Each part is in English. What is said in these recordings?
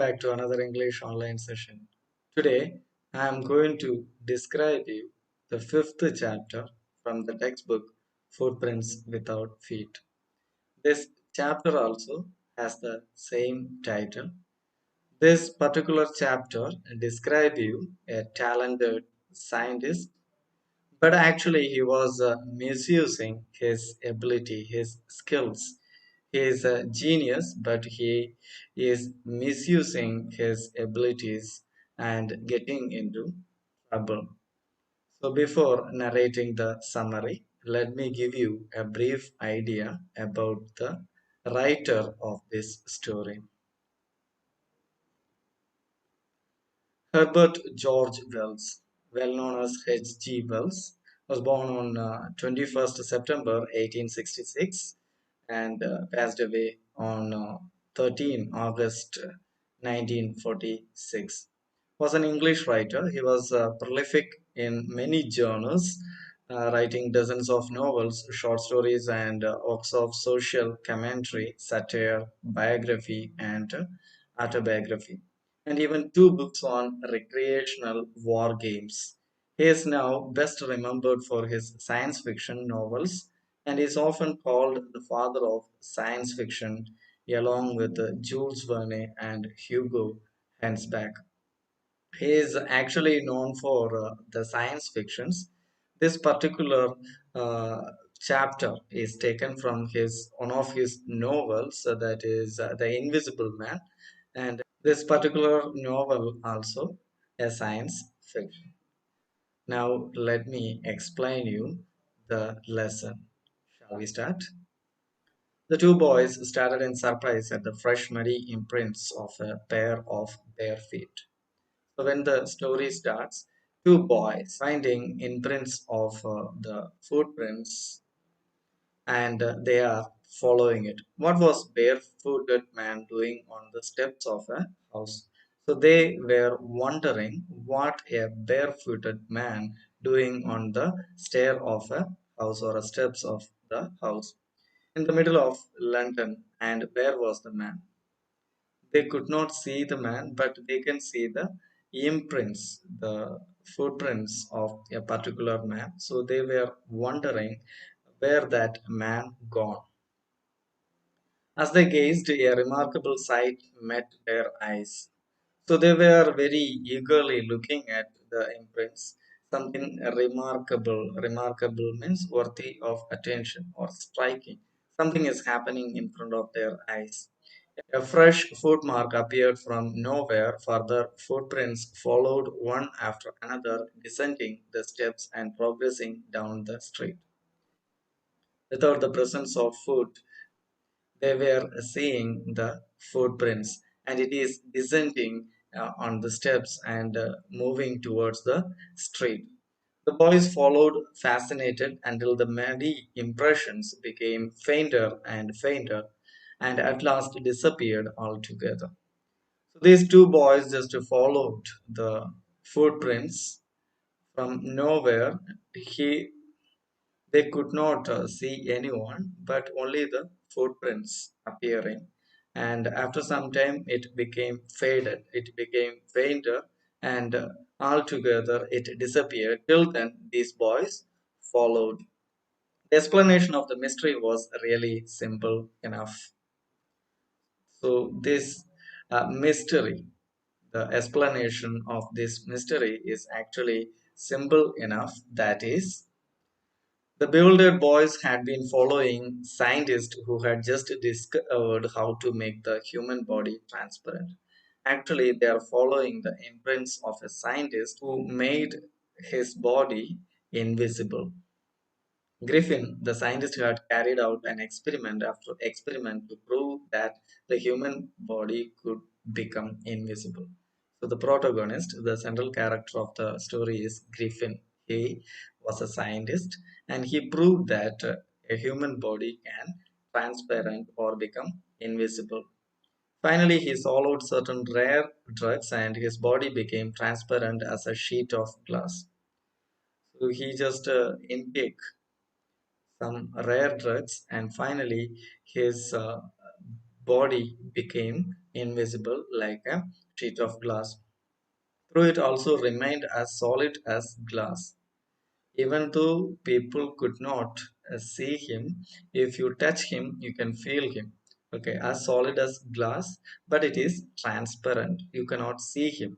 back to another English online session. Today, I am going to describe you the fifth chapter from the textbook Footprints Without Feet. This chapter also has the same title. This particular chapter describes you a talented scientist, but actually he was misusing his ability, his skills. He is a genius, but he is misusing his abilities and getting into trouble. So, before narrating the summary, let me give you a brief idea about the writer of this story. Herbert George Wells, well known as H.G. Wells, was born on 21st September 1866 and passed away on 13 August 1946. Was an English writer. He was prolific in many genres, writing dozens of novels, short stories, and works of social commentary, satire, biography, and autobiography, and even two books on recreational war games. He is now best remembered for his science fiction novels and is often called the father of science fiction, along with Jules Verne and Hugo Hensbach. He is actually known for the science fictions. This particular uh, chapter is taken from his one of his novels, that is The Invisible Man, and this particular novel also a science fiction. Now let me explain you the lesson. Shall we start? The two boys started in surprise at the fresh muddy imprints of a pair of bare feet. So when the story starts, two boys finding imprints of the footprints and they are following it. What was barefooted man doing on the steps of a house? So they were wondering what a barefooted man doing on the stair of a house or a steps of the house in the middle of London. And where was the man? They could not see the man, but they can see the imprints, the footprints of a particular man. So they were wondering where that man gone. As they gazed, a remarkable sight met their eyes. So they were very eagerly looking at the imprints. Something remarkable, remarkable means worthy of attention or striking. Something is happening in front of their eyes. A fresh footmark appeared from nowhere. Further footprints followed one after another, descending the steps and progressing down the street. Without the presence of foot, they were seeing the footprints, and it is descending on the steps and moving towards the street. The boys followed, fascinated, until the muddy impressions became fainter and fainter, and at last disappeared altogether. So these two boys just followed the footprints from nowhere. He They could not see anyone, but only the footprints appearing. And after some time, it became faded, it became fainter, and altogether it disappeared. Till then, these boys followed. The explanation of the mystery was really simple enough. So, this mystery, the explanation of this mystery is actually simple enough. That is, the bewildered boys had been following scientists who had just discovered how to make the human body transparent. Actually, they are following the imprints of a scientist who made his body invisible. Griffin, the scientist, had carried out an experiment after experiment to prove that the human body could become invisible. So, the protagonist, the central character of the story, is Griffin. He was a scientist and he proved that a human body can transparent or become invisible. Finally, he swallowed certain rare drugs and his body became transparent as a sheet of glass. So he just intake some rare drugs, and finally his body became invisible like a sheet of glass. Through it also remained as solid as glass. Even though people could not see him, if you touch him, you can feel him. Okay, as solid as glass, but it is transparent. You cannot see him.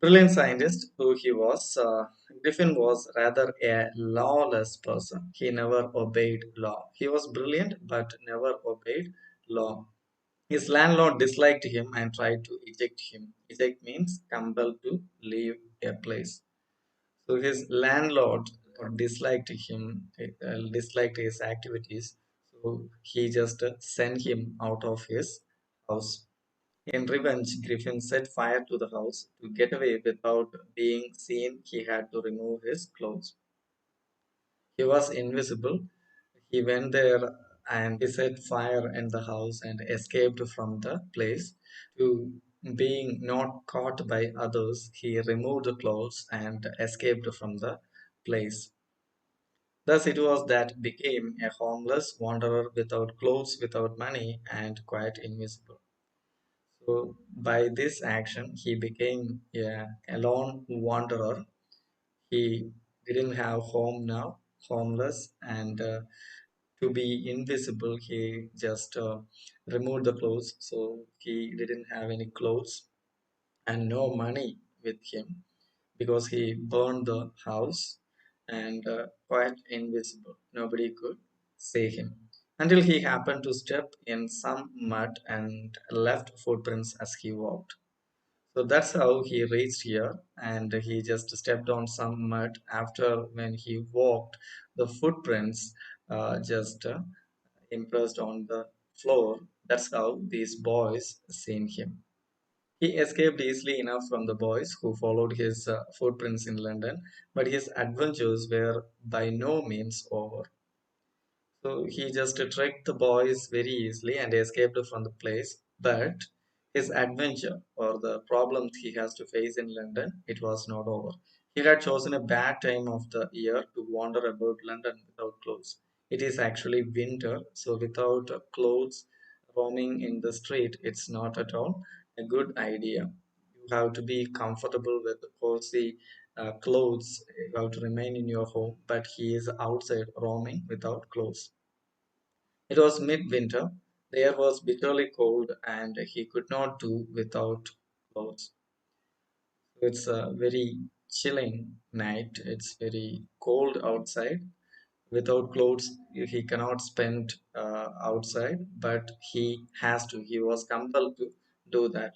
Brilliant scientist who he was, Griffin was rather a lawless person. He never obeyed law. He was brilliant but never obeyed law. His landlord disliked him and tried to eject him. Eject means compelled to leave a place. So his landlord disliked his activities. So he just sent him out of his house. In revenge, Griffin set fire to the house. To get away without being seen, he had to remove his clothes. He was invisible. He went there and he set fire in the house and escaped from the place. To being not caught by others, he removed the clothes and escaped from the place. Thus it was that became a homeless wanderer without clothes, without money, and quite invisible. So by this action, he became a lone wanderer. He didn't have home now, homeless, and to be invisible, he just removed the clothes. So he didn't have any clothes and no money with him because he burned the house and quite invisible. Nobody could see him until he happened to step in some mud and left footprints as he walked. So that's how he reached here, and he just stepped on some mud. After when he walked, the footprints just impressed on the floor. That's how these boys seen him. He escaped easily enough from the boys who followed his footprints in London, but his adventures were by no means over. So he just tricked the boys very easily and escaped from the place. But his adventure or the problems he has to face in London, it was not over. He had chosen a bad time of the year to wander about London without clothes. It is actually winter, so without clothes roaming in the street, it's not at all a good idea. You have to be comfortable with cozy clothes. You have to remain in your home, but he is outside roaming without clothes. It was midwinter, the air was bitterly cold, and he could not do without clothes. So it's a very chilling night. It's very cold outside. Without clothes, he cannot spend outside, but he has to. He was compelled to do that.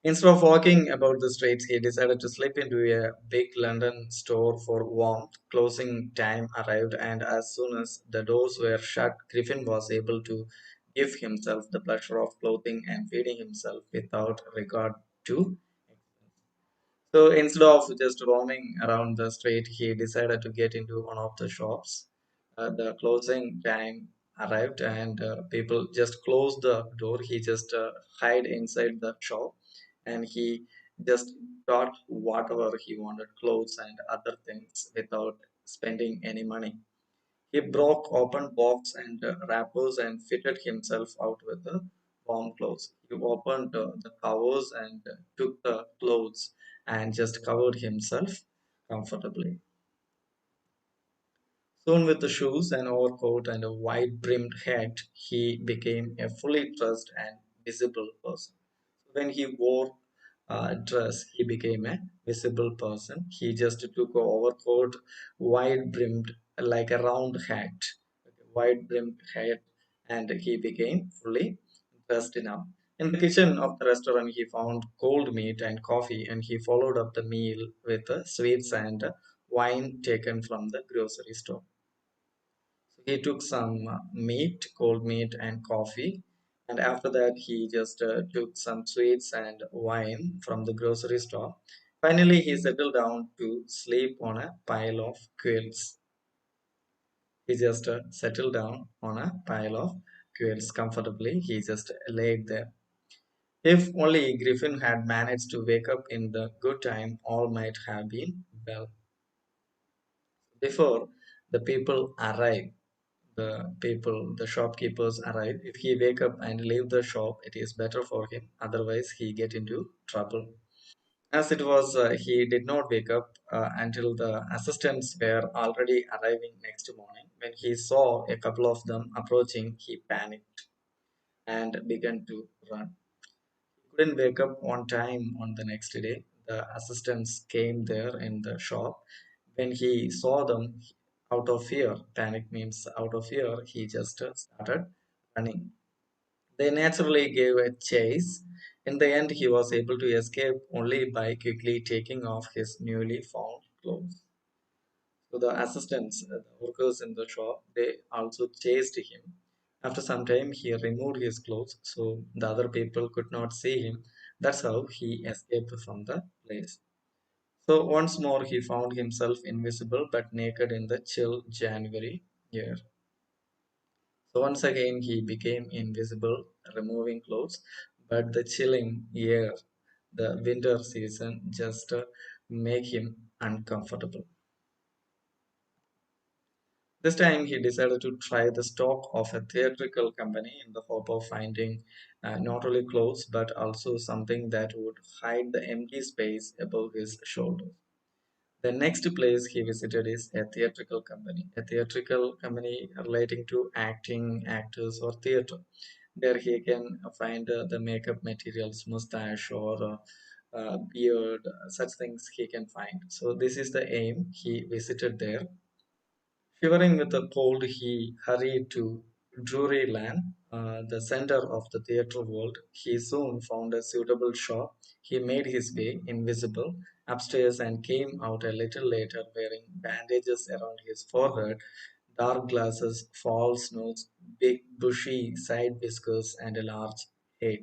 Instead of walking about the streets, he decided to slip into a big London store for warmth. Closing time arrived, and as soon as the doors were shut, Griffin was able to give himself the pleasure of clothing and feeding himself without regard to. So instead of just roaming around the street, he decided to get into one of the shops. The closing time arrived, and people just closed the door. He just hide inside the shop, and he just got whatever he wanted, clothes and other things, without spending any money. He broke open box and wrappers and fitted himself out with the warm clothes. He opened the covers and took the clothes and just covered himself comfortably. Soon, with the shoes, an overcoat, and a wide brimmed hat, he became a fully dressed and visible person. When he wore a dress, he became a visible person. He just took a overcoat, wide brimmed, like a round hat, wide brimmed hat, and he became fully dressed enough. In the kitchen of the restaurant, he found cold meat and coffee, and he followed up the meal with sweets and wine taken from the grocery store. So he took some meat, cold meat, and coffee. And after that, he just took some sweets and wine from the grocery store. Finally, he settled down to sleep on a pile of quilts. He just settled down on a pile of quilts comfortably. He just laid there. If only Griffin had managed to wake up in the good time, all might have been well. Before the people arrived, the people, the shopkeepers arrive. If he wake up and leave the shop, it is better for him. Otherwise, he get into trouble. As it was, he did not wake up until the assistants were already arriving next morning. When he saw a couple of them approaching, he panicked and began to run. He couldn't wake up on time on the next day. The assistants came there in the shop. When he saw them, out of fear, panic means out of fear, he just started running. They naturally gave a chase. In the end, he was able to escape only by quickly taking off his newly found clothes. So the assistants, the workers in the shop, they also chased him. After some time, he removed his clothes so the other people could not see him. That's how he escaped from the place. So once more, he found himself invisible but naked in the chill January air. So once again, he became invisible, removing clothes, but the chilling air, the winter season, just make him uncomfortable. This time, he decided to try the stock of a theatrical company in the hope of finding not only clothes but also something that would hide the empty space above his shoulders. The next place he visited is a theatrical company relating to acting, actors, or theater. There he can find the makeup materials, mustache, or beard, such things he can find. So this is the aim. He visited there. Shivering with the cold, he hurried to Drury-Lane, the center of the theatre world. He soon found a suitable shop. He made his way, invisible, upstairs and came out a little later wearing bandages around his forehead, dark glasses, false nose, big bushy side whiskers, and a large hat.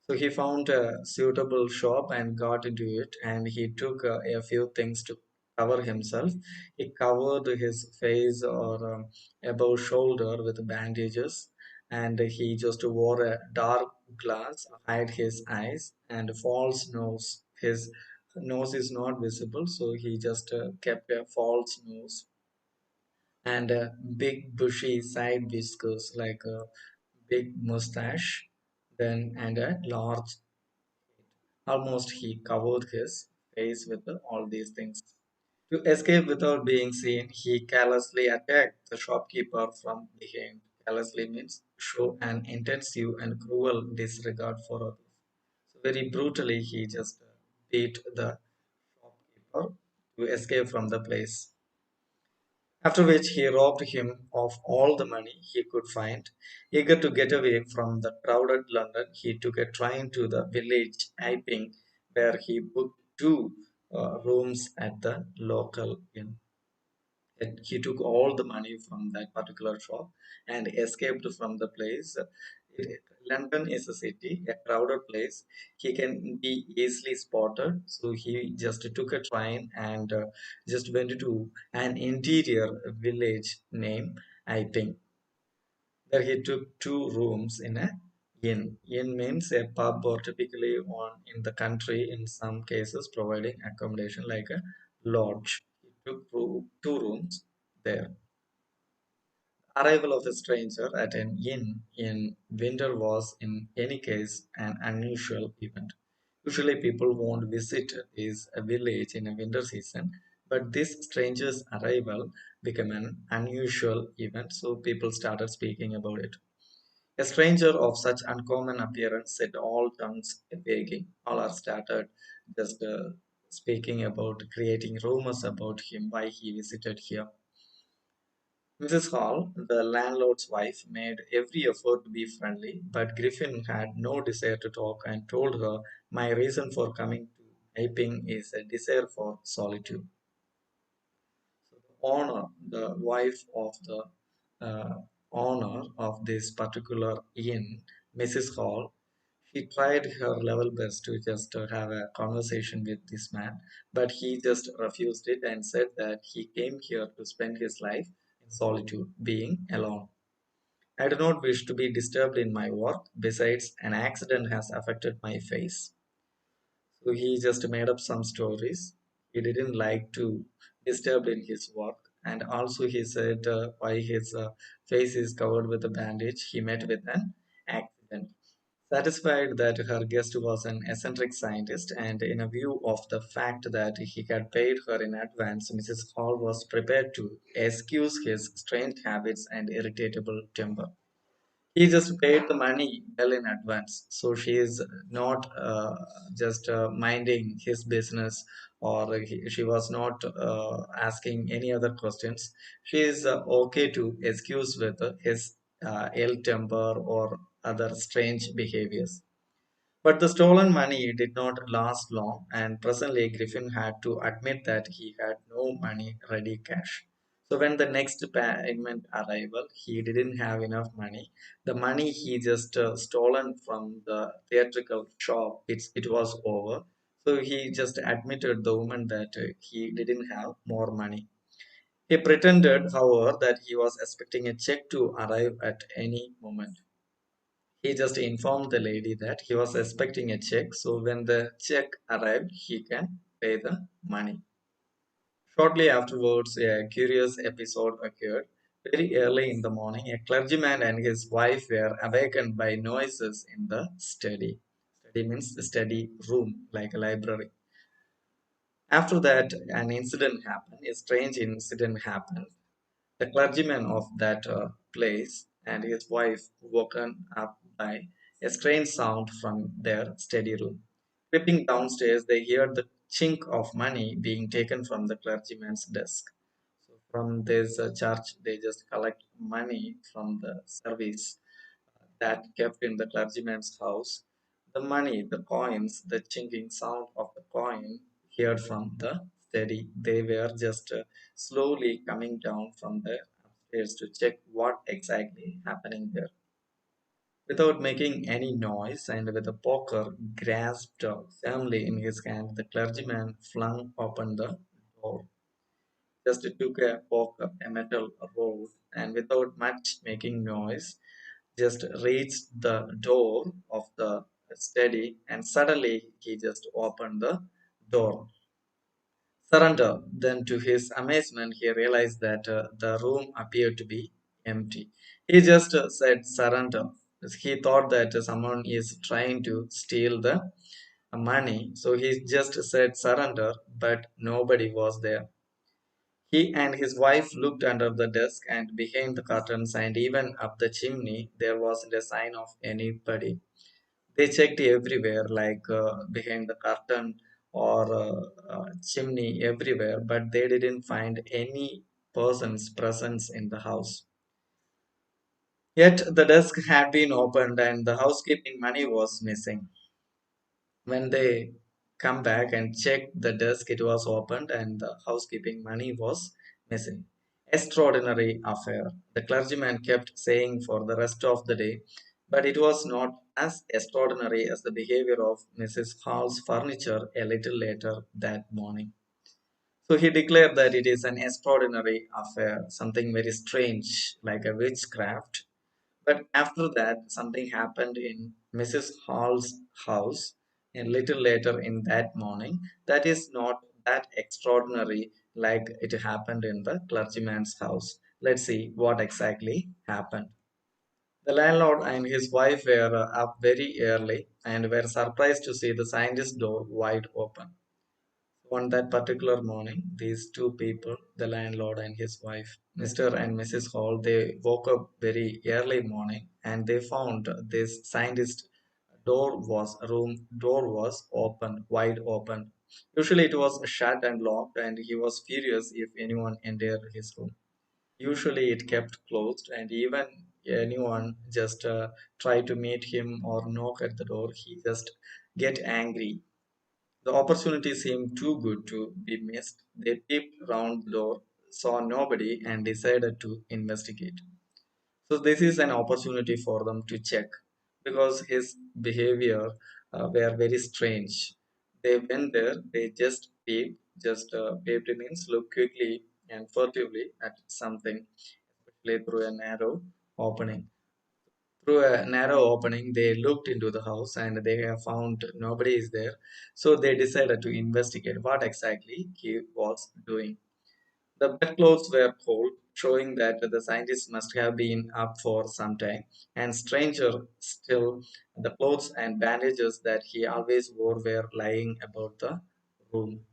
So he found a suitable shop and got into it, and he took a few things to cover himself. He covered his face or above shoulder with bandages, and he just wore a dark glass, hide his eyes, and false nose. His nose is not visible, so he just kept a false nose and a big bushy side whiskers like a big mustache, then and a large. Almost he covered his face with all these things. To escape without being seen, he carelessly attacked the shopkeeper from behind. Carelessly means show an intensive and cruel disregard for others. So very brutally, he just beat the shopkeeper to escape from the place. After which he robbed him of all the money he could find. Eager to get away from the crowded London, he took a train to the village Iping, where he booked two rooms at the local inn. And he took all the money from that particular shop and escaped from the place. London is a city, a crowded place. He can be easily spotted. So he just took a train and just went to an interior village named Iping. There he took two rooms in a inn. Inn means a pub or typically on in the country in some cases providing accommodation like a lodge. He took two rooms there. Arrival of a stranger at an inn in winter was in any case an unusual event. Usually people won't visit this village in a winter season, but this stranger's arrival became an unusual event, so people started speaking about it. A stranger of such uncommon appearance set all tongues wagging. All are started just speaking about, creating rumors about him, why he visited here. Mrs. Hall, the landlord's wife, made every effort to be friendly, but Griffin had no desire to talk and told her, "My reason for coming to Iping is a desire for solitude." So the owner, the wife of the uh, owner of this particular inn, Mrs. Hall, she tried her level best to just have a conversation with this man, but he just refused it and said that he came here to spend his life in solitude, being alone. I do not wish to be disturbed in my work. Besides, an accident has affected my face. So he just made up some stories. He didn't like to disturb in his work, and also he said why his face is covered with a bandage. He met with an accident. Satisfied that her guest was an eccentric scientist, and in a view of the fact that he had paid her in advance, Mrs. Hall was prepared to excuse his strange habits and irritable temper. He just paid the money well in advance, so she is not just minding his business, or she was not asking any other questions. She is okay to excuse with his ill temper or other strange behaviors. But the stolen money did not last long, and presently Griffin had to admit that he had no money ready cash. So when the next payment arrival, he didn't have enough money. The money he just stolen from the theatrical shop, it was over. So he just admitted the woman that he didn't have more money. He pretended, however, that he was expecting a check to arrive at any moment. He just informed the lady that he was expecting a check, so when the check arrived, he can pay the money. Shortly afterwards, a curious episode occurred. Very early in the morning, a clergyman and his wife were awakened by noises in the study. Study means the study room, like a library. After that, an incident happened. A strange incident happened. The clergyman of that place and his wife woken up by a strange sound from their study room. Creeping downstairs, they heard the chink of money being taken from the clergyman's desk. So from this church, they just collect money from the service that kept in the clergyman's house. The money, the coins, the chinking sound of the coin heard from the steady. They were just slowly coming down from the upstairs to check what exactly happening there. Without making any noise and with a poker grasped firmly in his hand, the clergyman flung open the door. Just took a poker, a metal rod, and without much making noise, just reached the door of the study, and suddenly he just opened the door. Surrender. Then, to his amazement, he realized that the room appeared to be empty. He just said surrender. He thought that someone is trying to steal the money, so he just said surrender, but nobody was there. He and his wife looked under the desk and behind the curtains and even up the chimney. There wasn't a sign of anybody. They checked everywhere, like behind the curtain or chimney, everywhere, but they didn't find any person's presence in the house. Yet the desk had been opened and the housekeeping money was missing. When they come back and check the desk, it was opened and the housekeeping money was missing. Extraordinary affair, the clergyman kept saying for the rest of the day, but it was not as extraordinary as the behavior of Mrs. Hall's furniture a little later that morning. So he declared that it is an extraordinary affair, something very strange, like a witchcraft. But after that, something happened in Mrs. Hall's house a little later in that morning that is not that extraordinary like it happened in the clergyman's house. Let's see what exactly happened. The landlord and his wife were up very early and were surprised to see the scientist's door wide open. On that particular morning, these two people, the landlord and his wife, Mr. and Mrs. Hall, they woke up very early morning and they found this scientist room door was open, wide open. Usually it was shut and locked, and he was furious if anyone entered his room. Usually it kept closed, and even anyone just try to meet him or knock at the door, he just get angry. The opportunity seemed too good to be missed. They peeped round the door, saw nobody, and decided to investigate. So this is an opportunity for them to check because his behavior were very strange. They went there, they just peeped, peeped means look quickly and furtively at something, especially through a narrow opening. Through a narrow opening, they looked into the house and they have found nobody is there. So they decided to investigate what exactly he was doing. The bedclothes were cold, showing that the scientist must have been up for some time. And stranger still, the clothes and bandages that he always wore were lying about the room.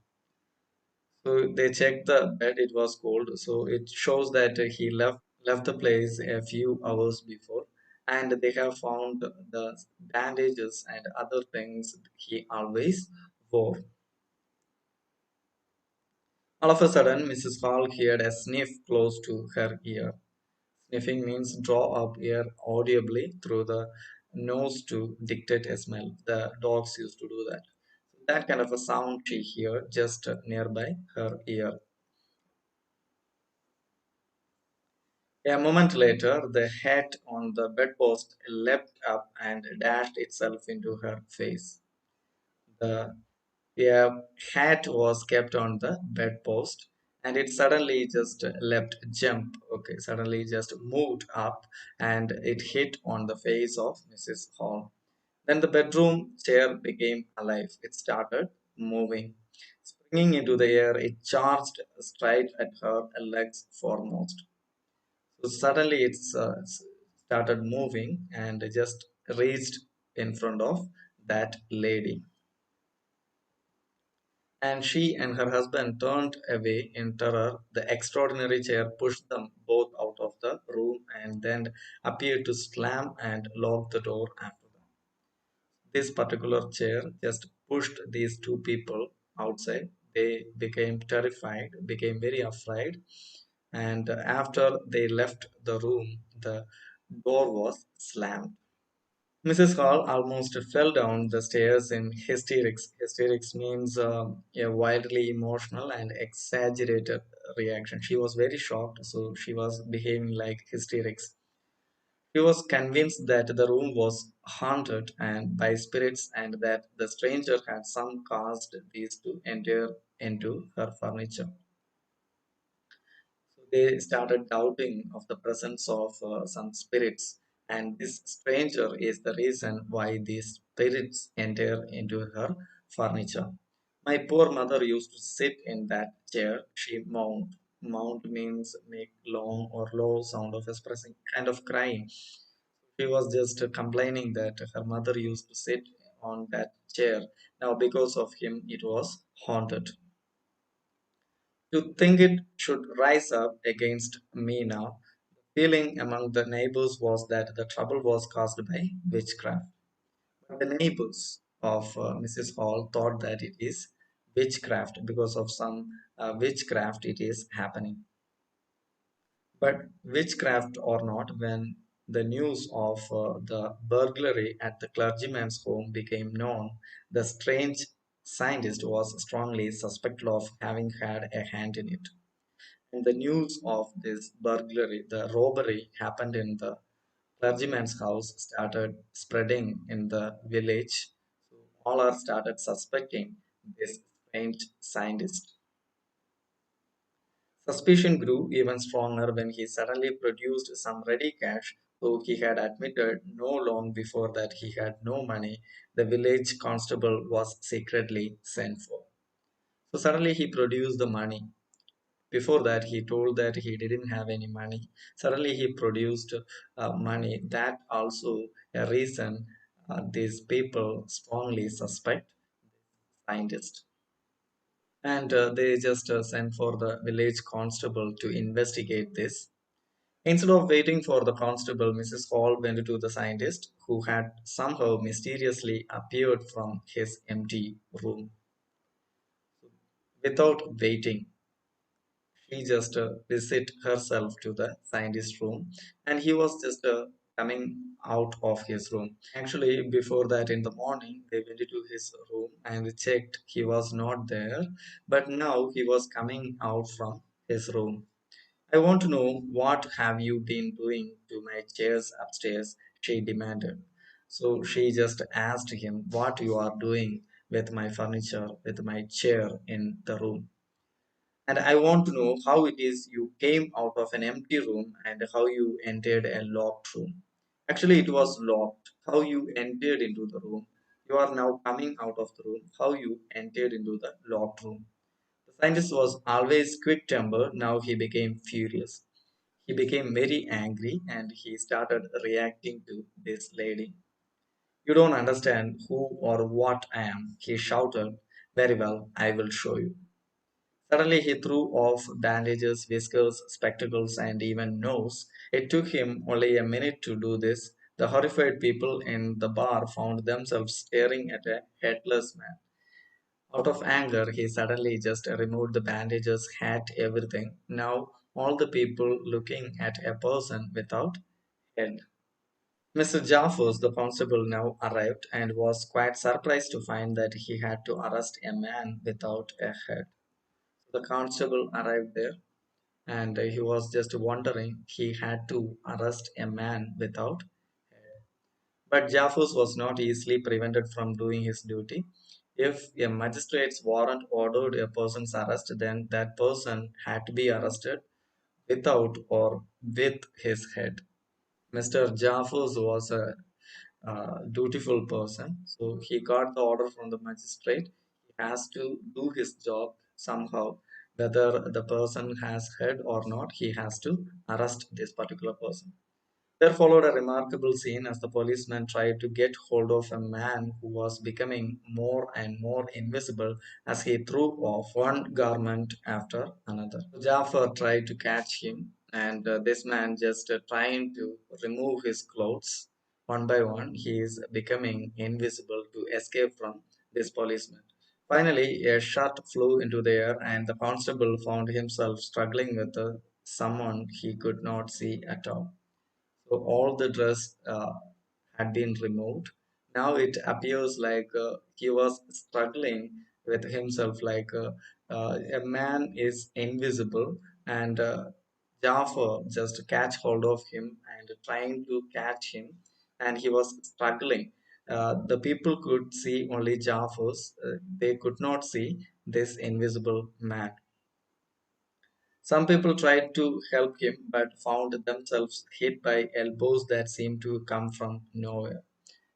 So they checked the bed; it was cold. So it shows that he left the place a few hours before, and they have found the bandages and other things he always wore. All of a sudden, Mrs. Hall heard a sniff close to her ear. Sniffing means draw up air audibly through the nose to dictate a smell. The dogs used to do that. That kind of a sound she heard just nearby her ear. A moment later, the hat on the bedpost leapt up and dashed itself into her face. The hat was kept on the bedpost, and it suddenly just leapt, jump, okay, suddenly just moved up, and it hit on the face of Mrs. Hall. Then the bedroom chair became alive. It started moving. Springing into the air, it charged straight at her legs foremost. So suddenly started moving and just reached in front of that lady. And she and her husband turned away in terror. The extraordinary chair pushed them both out of the room and then appeared to slam and lock the door after them. This particular chair just pushed these two people outside. They became terrified, became very afraid, and after they left the room, the door was slammed. Mrs. Hall almost fell down the stairs in hysterics. Hysterics means a wildly emotional and exaggerated reaction. She was very shocked, so she was behaving like hysterics. She was convinced that the room was haunted and by spirits and that the stranger had some caused these to enter into her furniture. So they started doubting of the presence of some spirits, and this stranger is the reason why these spirits enter into her furniture. My poor mother used to sit in that chair. She moaned. Moaned means make long or low sound of expressing kind of crying. She was just complaining that her mother used to sit on that chair. Now, because of him, it was haunted. To think it should rise up against me now. The feeling among the neighbors was that the trouble was caused by witchcraft. But the neighbors of Mrs. Hall thought that it is witchcraft because of some witchcraft it is happening. But witchcraft or not, when the news of the burglary at the clergyman's home became known, the strange scientist was strongly suspected of having had a hand in it. And the news of this burglary, the robbery happened in the clergyman's house, started spreading in the village. So all are started suspecting this strange scientist. Suspicion grew even stronger when he suddenly produced some ready cash, though he had admitted no long before that he had no money. The village constable was secretly sent for. So suddenly he produced the money. Before that, he told that he didn't have any money. Suddenly he produced money. That also a reason these people strongly suspect scientist. And they just sent for the village constable to investigate this. Instead of waiting for the constable, Mrs. Hall went to the scientist, who had somehow mysteriously appeared from his empty room. Without waiting, she just visit herself to the scientist room, and he was just coming out of his room. Actually, before that, in the morning, they went to his room and checked he was not there, but now he was coming out from his room. I want to know what have you been doing to my chairs upstairs, she demanded. So she just asked him what you are doing with my furniture, with my chair in the room. And I want to know how it is you came out of an empty room and how you entered a locked room. Actually, it was locked. How you entered into the room. You are now coming out of the room. How you entered into the locked room. The Scientist was always quick-tempered. Now he became furious. He became very angry and he started reacting to this lady. You don't understand who or what I am, he shouted. Very well, I will show you. Suddenly he threw off bandages, whiskers, spectacles, and even nose. It took him only a minute to do this. The horrified people in the bar found themselves staring at a headless man. Out of anger, he suddenly just removed the bandages, hat, everything. Now all the people looking at a person without head. Mr. Jaffos, the constable, now arrived and was quite surprised to find that he had to arrest a man without a head. The constable arrived there and he was just wondering he had to arrest a man without. But Jaffos was not easily prevented from doing his duty. If a magistrate's warrant ordered a person's arrest, then that person had to be arrested without or with his head. Mr. Jaffos was a dutiful person, so he got the order from the magistrate. He has to do his job somehow, whether the person has head or not. He has to arrest this particular person. There followed a remarkable scene as the policeman tried to get hold of a man who was becoming more and more invisible as he threw off one garment after another. Jafar tried to catch him, and this man just trying to remove his clothes one by one. He is becoming invisible to escape from this policeman. Finally, a shot flew into the air, and the constable found himself struggling with someone he could not see at all. So all the dress had been removed. Now it appears like he was struggling with himself, like a man is invisible, and Jafar just catch hold of him and trying to catch him, and he was struggling. The people could see only Jafar's; they could not see this invisible man. Some people tried to help him but found themselves hit by elbows that seemed to come from nowhere.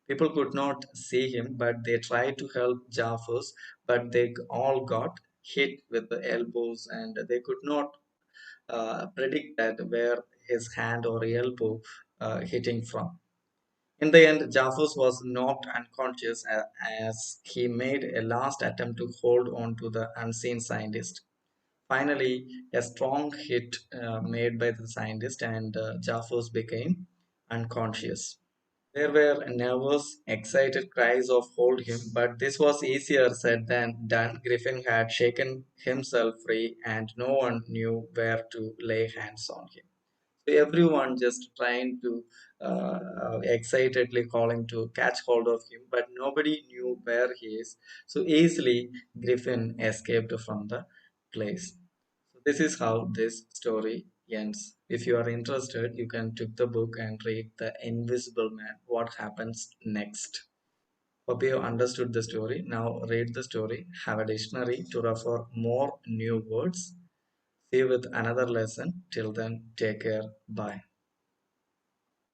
People could not see him, but they tried to help Jaffers, but they all got hit with the elbows and they could not predict that where his hand or elbow hitting from. In the end, Jaffers was knocked unconscious as he made a last attempt to hold on to the unseen scientist. Finally, a strong hit made by the scientist, and Jaffos became unconscious. There were nervous, excited cries of hold him, but this was easier said than done. Griffin had shaken himself free, and no one knew where to lay hands on him. So everyone just trying to excitedly calling to catch hold of him, but nobody knew where he is. So easily Griffin escaped from the place. So this is how this story ends. If you are interested, you can take the book and read The Invisible Man. What happens next? Hope you understood the story. Now read the story. Have a dictionary to refer more new words. See you with another lesson. Till then, take care. Bye.